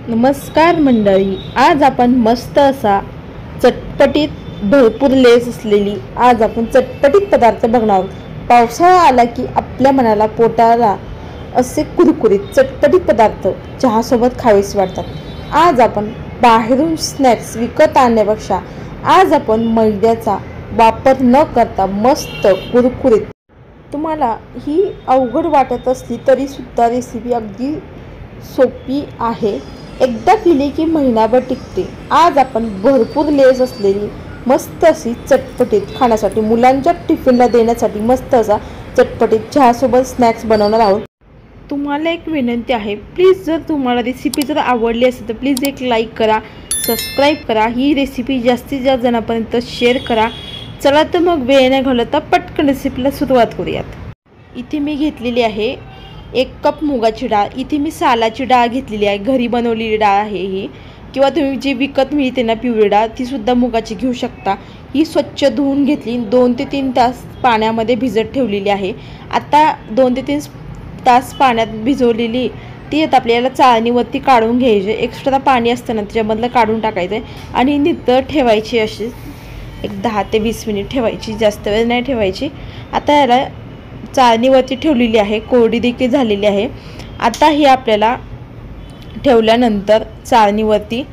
नमस्कार मंडळी, आज आपण मस्त असा चटपटीत भरपूर लेस असलेली आज आपण चटपटीत पदार्थ बघणार आहोत। पावसाळा आला की आपल्या मनाला पोटाला असे कुरकुरीत चटपटीत पदार्थ चहासोबत खावेसे वाटतात। आज आपण बाहेरून स्नॅक्स विकत आणण्यापेक्षा आज आपण मैद्याचा वापर न करता मस्त कुरकुरीत, तुम्हाला ही अवघड वाटत असली तरी सुद्धा रेसिपी अगदी सोपी आहे, एकदा केली की महिनाभर टिकते। आज आपण भरपूर लेस असलेली मस्त अशी चटपटीत खाण्यासाठी मुलांच्या टिफिनला देण्यासाठी मस्त असा चटपटीत चहासोबत स्नॅक्स बनवणार आहोत। तुम्हाला एक विनंती आहे, प्लीज जर तुम्हाला रेसिपी जर आवडली असेल तर प्लीज एक लाईक करा, सबस्क्राईब करा, ही रेसिपी जास्तीत जास्त जणांपर्यंत शेअर करा। चला तर मग वेळ न घालवता पटकन रेसिपीला सुरुवात करूयात। इथे मी घेतलेली आहे 1 कप मुगाची डाळ। इथे मी सालाची डाळ घेतलेली आहे, घरी बनवलेली डाळ आहे ही, किंवा तुम्ही जी विकत मिळते ना पिवळी डाळ ती सुद्धा मुगाची घेऊ शकता। ही स्वच्छ धुवून घेतली, 2 ते 3 तास पाण्यामध्ये भिजत ठेवलेली आहे। आता 2 ते 3 तास पाण्यात भिजवलेली ती आता आपल्याला चाळणीवरती काढून घ्यायचे। एक्स्ट्रा पाणी असतं ना त्याच्यामधलं काढून टाकायचं आणि नितळ ठेवायची, अशी एक 10 ते 20 मिनिट ठेवायची, जास्त वेळ नाही ठेवायची। आता याला चाळणीवरती ठेवलेली आहे, कोरडी देखील झालेली आहे। आता ही आपल्याला ठेवल्यानंतर चाळणीवरती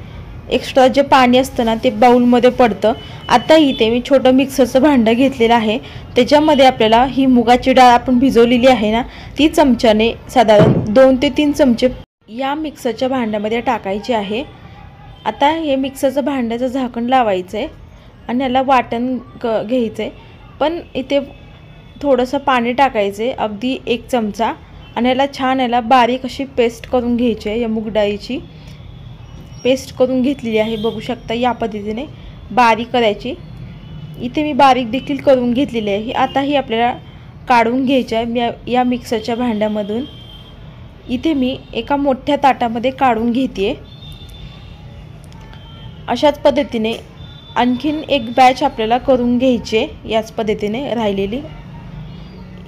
एक्स्ट्रा जे पाणी असतं ना ते बाउलमध्ये पडतं। आता इथे मी छोटं मिक्सरचं भांडं घेतलेलं आहे, त्याच्यामध्ये आपल्याला ही मुगाची डाळ आपण भिजवलेली आहे ना ती चमच्याने साधारण 2 ते 3 चमचे या मिक्सरच्या भांड्यामध्ये टाकायचे आहे। आता हे मिक्सरचं भांड्याचं झाकण लावायचं आहे आणि याला वाटण घ्यायचं आहे, पण इथे थोडंसं पाणी टाकायचे, अगदी 1 चमचा, आणि याला बारीक अशी पेस्ट करून घ्यायची आहे। या मूग डाळीची पेस्ट करून घेतलेली आहे, बघू शकता या पद्धतीने बारीक करायची। इथे मी बारीक देखील करून घेतलेली आहे। आता ही आपल्याला काढून घ्यायची आहे या मिक्सरच्या भांड्यामधून। इथे मी एका मोठ्या ताटामध्ये काढून घेते। अशाच पद्धतीने आणखीन एक बॅच आपल्याला करून घ्यायची याच पद्धतीने राहिलेली।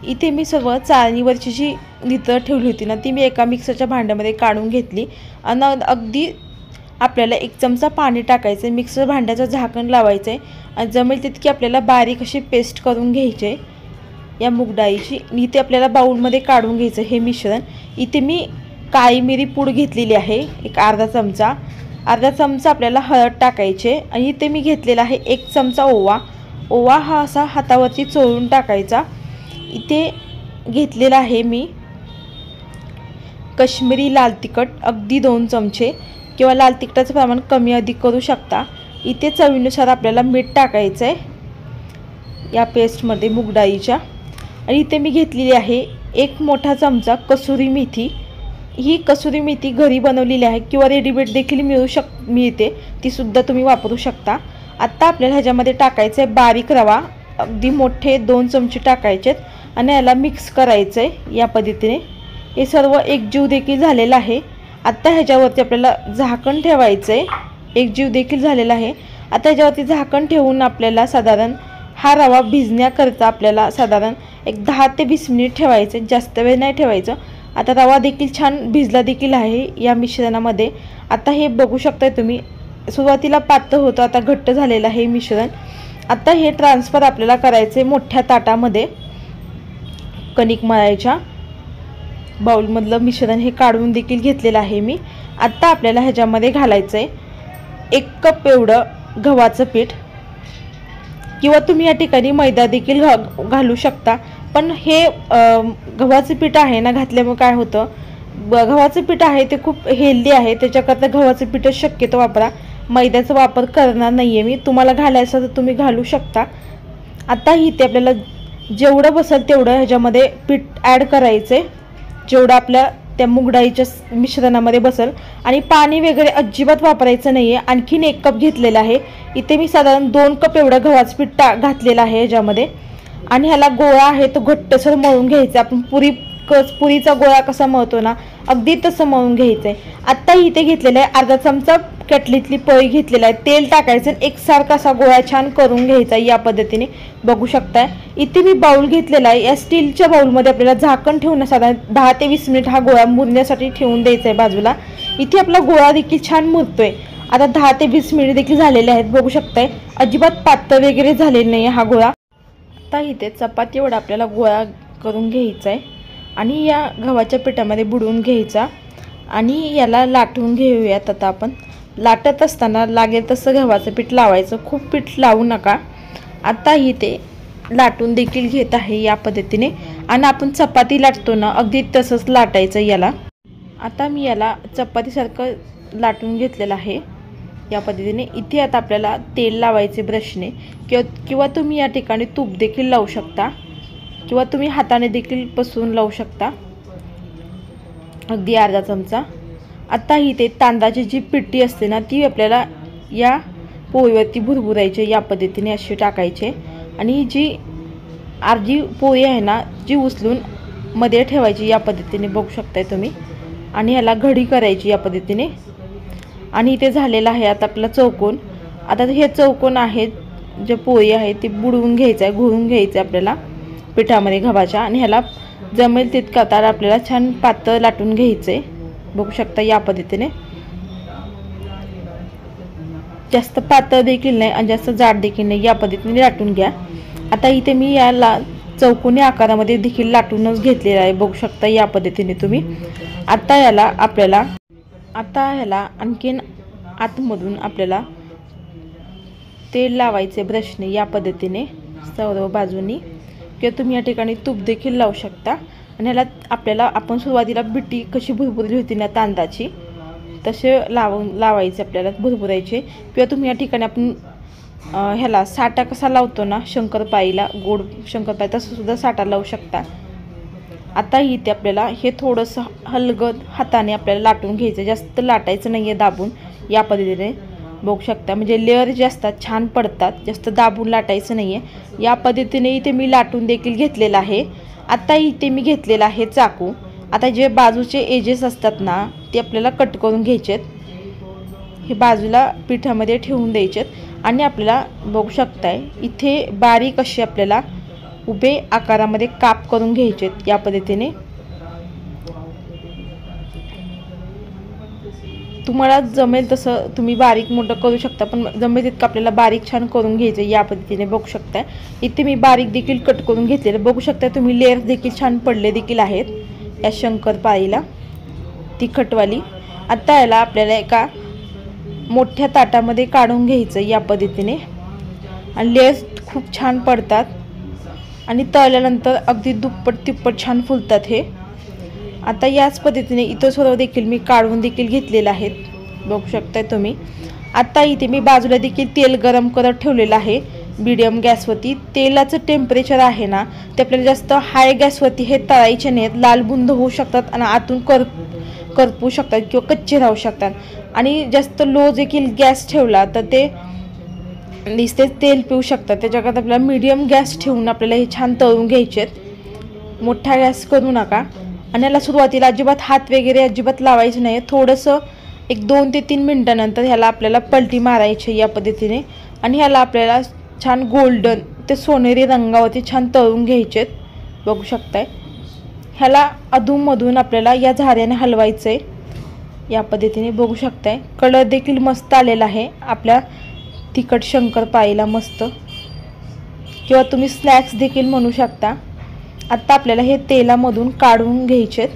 इथे मी सर्व चाळणीवरची जी नितळ ठेवली होती ना ती मी एका मिक्सरच्या भांड्यामध्ये काढून घेतली आणि अगदी आपल्याला 1 चमचा पाणी टाकायचं, मिक्सर भांड्याचं झाकण लावायचं आहे आणि जमेल तितकी आपल्याला बारीक अशी पेस्ट करून घ्यायची आहे या मूग डाळीची। इथे आपल्याला बाउलमध्ये काढून घ्यायचं हे मिश्रण। इथे मी काळी मिरी पूड घेतलेली आहे, एक अर्धा चमचा आपल्याला हळद टाकायचे, आणि इथे मी घेतलेला आहे 1 चमचा ओवा हा असा हातावरती चोळून टाकायचा। इथे घेतलेला आहे मी काश्मीरी लाल तिखट, अगदी 2 चमचे, किंवा लाल तिखटाचं प्रमाण कमी अधिक करू शकता। इथे चवीनुसार आपल्याला मीठ टाकायचं आहे या पेस्टमध्ये मूग डाळीच्या। आणि इथे मी घेतलेली आहे 1 मोठा चमचा कसुरी मेथी। ही कसुरी मेथी घरी बनवलेली आहे किंवा रेडीमेड देखील मिळते, ती सुद्धा तुम्ही वापरू शकता। आता आपल्याला ह्याच्यामध्ये टाकायचं आहे बारीक रवा, अगदी मोठे 2 चमचे टाकायचेत आणि याला मिक्स करायचं आहे या पद्धतीने। हे सर्व एकजीव देखील झालेलं आहे। आता ह्याच्यावरती आपल्याला झाकण ठेवायचं आहे, एकजीव देखील झालेला आहे। आता ह्याच्यावरती झाकण ठेवून आपल्याला साधारण हा रवा भिजण्याकरता आपल्याला साधारण एक 10 ते 20 मिनिट ठेवायचं, जास्त वेळ नाही ठेवायचं। आता रवा देखील छान भिजला देखील आहे या मिश्रणामध्ये। आता हे बघू शकताय तुम्ही, सुरुवातीला पातळ होतं, आता घट्ट झालेलं आहे मिश्रण। आता हे ट्रान्सफर आपल्याला करायचे मोठ्या ताटामध्ये, कणिक मळायच्या बाउलमधलं मिश्रण हे काढून देखील घेतलेलं आहे मी। आता आपल्याला ह्याच्यामध्ये घालायचं आहे 1 कप एवढं गव्हाचं पीठ, किंवा तुम्ही या ठिकाणी मैदा देखील घालू शकता। पण हे गव्हाचं पीठ आहे ना घातल्यामुळे काय होतं, गव्हाचं पीठ आहे ते खूप हेल्दी आहे, त्याच्याकरता गव्हाचं पीठच शक्यतो वापरा, मैद्याचा वापर करणार नाही आहे मी। तुम्हाला घालायचं तर तुम्ही घालू शकता। आता इथे आपल्याला जेवढं बसेल तेवढं ह्याच्यामध्ये पीठ ॲड करायचं आहे, जेवढं आपल्या त्या मूग डाळीच्या मिश्रणामध्ये बसेल, आणि पाणी वगैरे अजिबात वापरायचं नाही आहे। आणखीन 1 कप घेतलेला आहे, इथे मी साधारण 2 कप एवढं गव्हाचं पीठ घातलेलं आहे ह्याच्यामध्ये, आणि ह्याला गोळा आहे तो घट्टसर मळून घ्यायचा। आपण पुरीचा गोळा कसा मळतो ना अगदी तसं मळून घ्यायचं आहे। आत्ता इथे घेतलेलं आहे अर्धा चमचा कटलीतली पोळी घेतलेला आहे, तेल टाकायचं आणि एकसारखा असा गोळा छान करून घ्यायचा या पद्धतीने बघू शकताय। इथे मी बाउल घेतलेला आहे, या स्टीलच्या बाउलमध्ये आपल्याला झाकण ठेवून साधारण 10 ते 20 मिनिट हा गोळा मुरण्यासाठी ठेवून द्यायचा आहे बाजूला। इथे आपला गोळा देखील छान मुरतोय। आता 10 ते 20 मिनिट देखील झालेले आहेत बघू शकताय, अजिबात पातळ वगैरे झालेला नाही हा गोळा। आता इथे चपाती एवढा आपल्याला गोळा करून घ्यायचा आहे आणि या गव्हाच्या पिठामध्ये बुडवून घ्यायचा आणि याला लाटून घेऊयात। आता आपण लाटत असताना लागेल तसं गव्हाचं पीठ लावायचं, खूप पीठ लावू नका। आता इथे लाटून देखील घेत आहे या पद्धतीने आणि आपण चपाती लाटतो ना अगदी तसंच लाटायचं याला। आता मी याला चपातीसारखं लाटून घेतलेलं आहे या पद्धतीने। इथे आता आपल्याला तेल लावायचे ब्रशने किंवा तुम्ही या ठिकाणी तूप देखील लावू शकता किंवा तुम्ही हाताने देखील पसरून लावू शकता, अगदी अर्धा चमचा। आता इथे तांदळाची जी पिठी असते ना ती आपल्याला या पोळीवरती भुरभुरायची या पद्धतीने अशी टाकायचे आणि जी अर्धी पोळी आहे ना जी उचलून मध्ये ठेवायची या पद्धतीने बघू शकताय तुम्ही आणि याला घडी करायची या पद्धतीने। आणि इथे झालेला आहे आता आपला चौकोन। आता हे चौकोन आहेत जे पोळी आहे ती बुडवून घ्यायचं आहे, घोळून घ्यायचं आहे आपल्याला पिठामध्ये गव्हाच्या आणि ह्याला जमेल तितका तर आपल्याला छान पातळ लाटून घ्यायचे बघू शकता या पद्धतीने। जास्त पातळ देखील नाही आणि जास्त जाड देखील नाही, या पद्धतीने लाटून घ्या। आता इथे मी याला चौकोनी आकारामध्ये देखील लाटूनच घेतलेला आहे बघू शकता या पद्धतीने तुम्ही। आता ह्याला आणखीन आतमधून आपल्याला तेल लावायचे ब्रशने या पद्धतीने सर्व बाजूनी किंवा तुम्ही या ठिकाणी तूप देखील लावू शकता। आणि ह्याला आपल्याला आपण सुरुवातीला बिटी कशी भुरभुरली होती ना तांदळाची तसे लावायचे आपल्याला भुरभुरायचे किंवा तुम्ही या ठिकाणी आपण ह्याला साठा कसा लावतो ना शंकरपाळीला, गोड शंकरपाळी तसं सुद्धा साठा लावू शकता। आता इथे आपल्याला हे थोडंसं हलगत हाताने आपल्याला लाटून घ्यायचं, जास्त लाटायचं नाही आहे दाबून या पद्धतीने बघू शकता, म्हणजे लेअर जे असतात छान पडतात, जास्त दाबून लाटायचं नाही आहे या पद्धतीने। इथे मी लाटून देखील घेतलेलं आहे। आता इथे मी घेतलेला आहे चाकू। आता जे बाजूचे एजेस असतात ना ते आपल्याला कट करून घ्यायचेत, हे बाजूला पिठामध्ये ठेवून द्यायचेत आणि आपल्याला बघू शकताय इथे बारीक असे आपल्याला उभे आकारामध्ये काप करून घ्यायचेत या पद्धतीने। तुम्हाला जमेल तसं तुम्ही बारीक मोठं करू शकता, पण जमेल तितकं आपल्याला बारीक छान करून घ्यायचं या पद्धतीने बघू शकताय। इथे मी बारीक देखील कट करून घेतलेलं बघू शकता तुम्ही, लेयर देखील छान पडले देखील आहेत या शंकरपाळीला तिखटवाली। आता याला आपल्याला एका मोठ्या ताटामध्ये काढून घ्यायचं या पद्धतीने आणि लेयर खूप छान पडतात आणि तळल्यानंतर अगदी दुप्पट तिप्पट छान फुलतात हे। आता याच पद्धतीने इतर सर्व देखील मी काढून देखील घेतलेलं आहेत बघू शकताय तुम्ही। आता इथे मी बाजूला देखील तेल गरम करत ठेवलेलं आहे मीडियम गॅसवरती। तेलाचं टेम्परेचर आहे ना ते आपल्याला जास्त हाय गॅसवरती हे तळायचे नाहीत, लाल बुंद होऊ शकतात आणि आतून करपू शकतात किंवा कच्चे राहू शकतात। आणि जास्त लो देखील गॅस ठेवला तर ते नुसते तेल पिऊ शकतात, त्याच्याकरता आपल्याला मीडियम गॅस ठेवून आपल्याला हे छान तळून घ्यायचेत, मोठा गॅस करू नका। आणि याला सुरुवातीला अजिबात हात वगैरे अजिबात लावायचं नाही, थोडंसं एक 2 ते 3 मिनिटानंतर ह्याला आपल्याला पलटी मारायची या पद्धतीने आणि ह्याला आपल्याला छान गोल्डन ते सोनेरी रंगावरती छान तळून घ्यायचेत बघू शकताय। ह्याला अधूनमधून आपल्याला या झाऱ्याने हलवायचं आहे या पद्धतीने बघू शकताय। कलर देखील मस्त आलेला आहे आपल्या तिखट शंकरपाळीला मस्त, किंवा तुम्ही स्नॅक्स देखील म्हणू शकता। आता आपल्याला हे तेलामधून काढून घ्यायचेत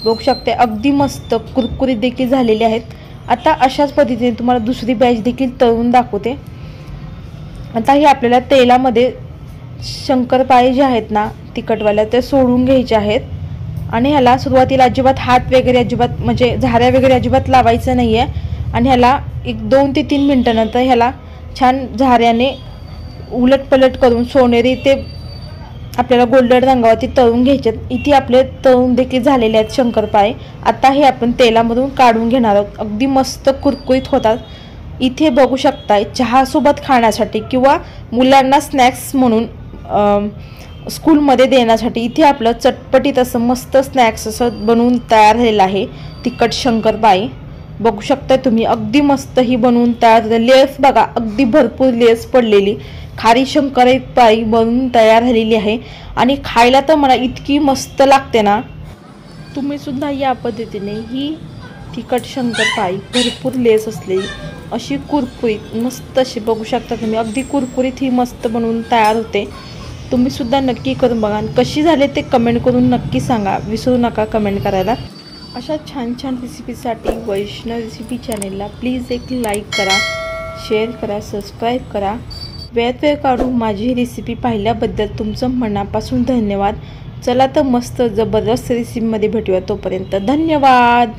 बघू शकते, अगदी मस्त कुरकुरीत देखील झालेले आहेत। आता अशाच पद्धतीने तुम्हाला दुसरी बॅच देखील तळून दाखवते। आता हे आपल्याला तेलामध्ये शंकरपाळी जे आहेत ना तिखटवाल्या ते सोडून घ्यायचे आहेत आणि ह्याला सुरुवातीला अजिबात हात वगैरे अजिबात म्हणजे झाऱ्या वगैरे अजिबात लावायचं नाही आहे आणि ह्याला एक 2 ते 3 मिनिटानंतर ह्याला छान झाऱ्याने उलटपलट करून सोनेरी ते आपल्याला गोल्डन रंगावरती तळून घ्यायचे। इथे आपले तळून देखील झालेले आहेत शंकरपाळे। आता हे आपण तेलामधून काढून घेणार आहोत, अगदी मस्त कुरकुरीत होतात। इथे बघू शकताय चहासोबत खाण्यासाठी किंवा मुलांना स्नॅक्स म्हणून स्कूलमध्ये देण्यासाठी इथे आपलं चटपटीत असं मस्त स्नॅक्स असं बनवून तयार झालेलं आहे तिखट शंकरपाळी बघू शकता तुम्ही, अगदी मस्त ही बनवून तयार झाली. लेस बघा, अगदी भरपूर लेस पडलेली खारी शंकरपाळी बनवून तयार झालेली आहे आणि खायला तर मला इतकी मस्त लागते ना. तुम्ही सुद्धा या पद्धतीने ही तिखट शंकरपाळी भरपूर लेस असलेली अशी कुरकुरीत मस्त अशी बघू शकता तुम्ही, अगदी कुरकुरीत ही मस्त बनवून तयार होते. तुम्ही सुद्धा नक्की करून बघा. कशी झाले ते कमेंट करून नक्की सांगा, विसरू नका कमेंट करायला. अशा छान छान रेसिपीसाठी वैष्णव रेसिपी चॅनेलला प्लीज एक लाईक करा, शेअर करा, सबस्क्राईब करा. वेळ काढून माझी रेसिपी पाहिल्याबद्दल तुमचं मनापासून धन्यवाद. चला तर मस्त जबरदस्त रेसिपीमध्ये भेटूया. तोपर्यंत धन्यवाद.